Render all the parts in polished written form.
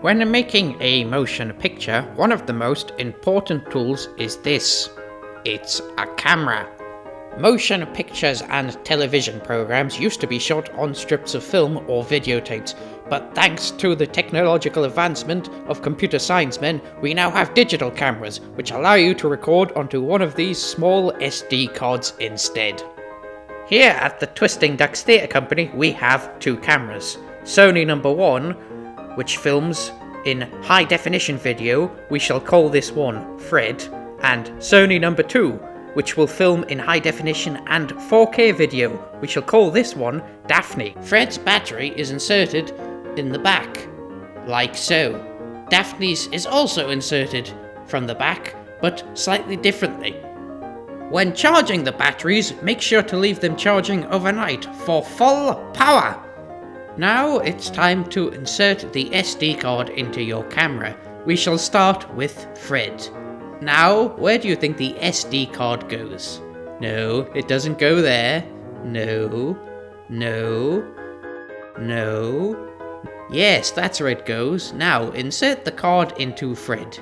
When making a motion picture, one of the most important tools is this. It's a camera. Motion pictures and television programs used to be shot on strips of film or videotapes, but thanks to the technological advancement of computer science men, we now have digital cameras, which allow you to record onto one of these small SD cards instead. Here at the Twisting Ducks Theatre Company, we have two cameras. Sony number 1, which films in high definition video, we shall call this one Fred, and Sony number 2, which will film in high definition and 4K video, we shall call this one Daphne. Fred's battery is inserted in the back, like so. Daphne's is also inserted from the back, but slightly differently. When charging the batteries, make sure to leave them charging overnight for full power. Now it's time to insert the SD card into your camera. We shall start with Fred. Now, where do you think the SD card goes? No, it doesn't go there. No. Yes, that's where it goes. Now, insert the card into Fred.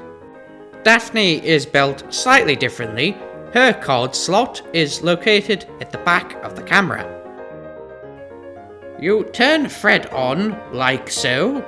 Daphne is built slightly differently. Her card slot is located at the back of the camera. You turn Fred on, like so,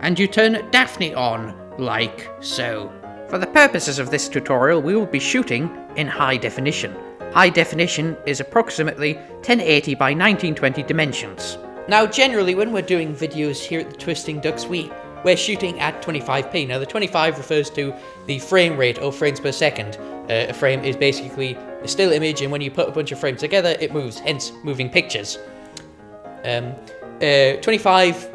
and you turn Daphne on, like so. For the purposes of this tutorial, we will be shooting in high definition. High definition is approximately 1080 by 1920 dimensions. Now, generally, when we're doing videos here at the Twisting Ducks, we're shooting at 25p. Now, the 25 refers to the frame rate, or frames per second. A frame is basically a still image, and when you put a bunch of frames together, it moves, hence moving pictures. 25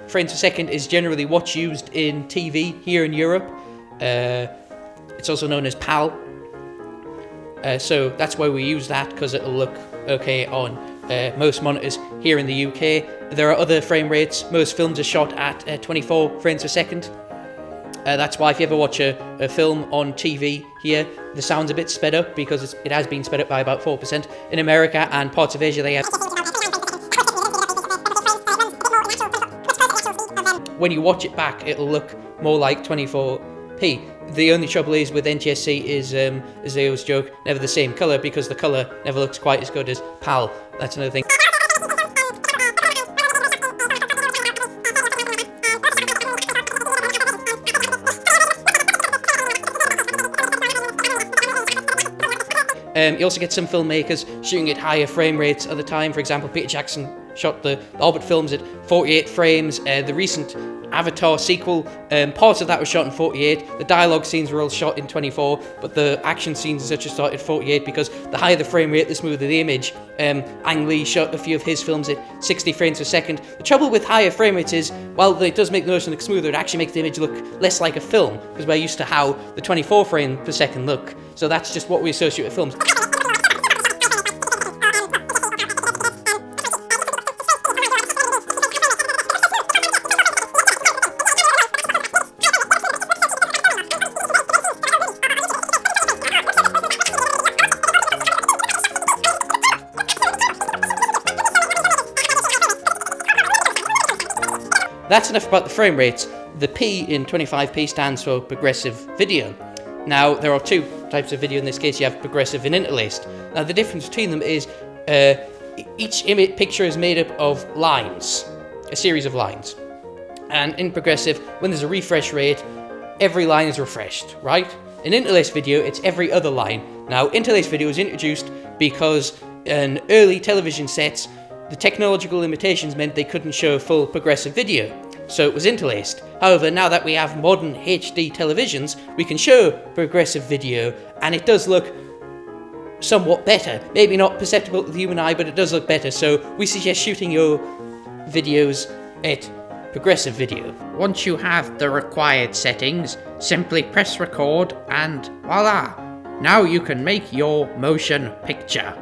frames per second is generally what's used in TV here in Europe. It's also known as PAL. So that's why we use that, because it'll look okay on most monitors here in the UK. There are other frame rates. Most films are shot at 24 frames per second. That's why if you ever watch a film on TV here, the sound's a bit sped up, because it has been sped up by about 4%. In America and parts of Asia, they have... When you watch it back, it'll look more like 24p. The only trouble is with NTSC is, as they always joke, never the same colour, because the colour never looks quite as good as PAL. That's another thing. You also get some filmmakers shooting at higher frame rates at the time. For example, Peter Jackson shot the Hobbit films at 48 frames. The recent Avatar sequel, parts of that was shot in 48. The dialogue scenes were all shot in 24, but the action scenes and such are started at 48, because the higher the frame rate, the smoother the image. Ang Lee shot a few of his films at 60 frames per second. The trouble with higher frame rates is, while it does make the motion look smoother, it actually makes the image look less like a film, because we're used to how the 24 frame per second look. So that's just what we associate with films. That's enough about the frame rates. The P in 25p stands for progressive video. Now, there are two types of video in this case. You have progressive and interlaced. Now, the difference between them is each image picture is made up of lines, a series of lines. And in progressive, when there's a refresh rate, every line is refreshed, right? In interlaced video, it's every other line. Now, interlaced video was introduced because in early television sets, the technological limitations meant they couldn't show full progressive video, so it was interlaced. However, now that we have modern HD televisions, we can show progressive video, and it does look somewhat better. Maybe not perceptible to the human eye, but it does look better, so we suggest shooting your videos at progressive video. Once you have the required settings, simply press record and voila! Now you can make your motion picture.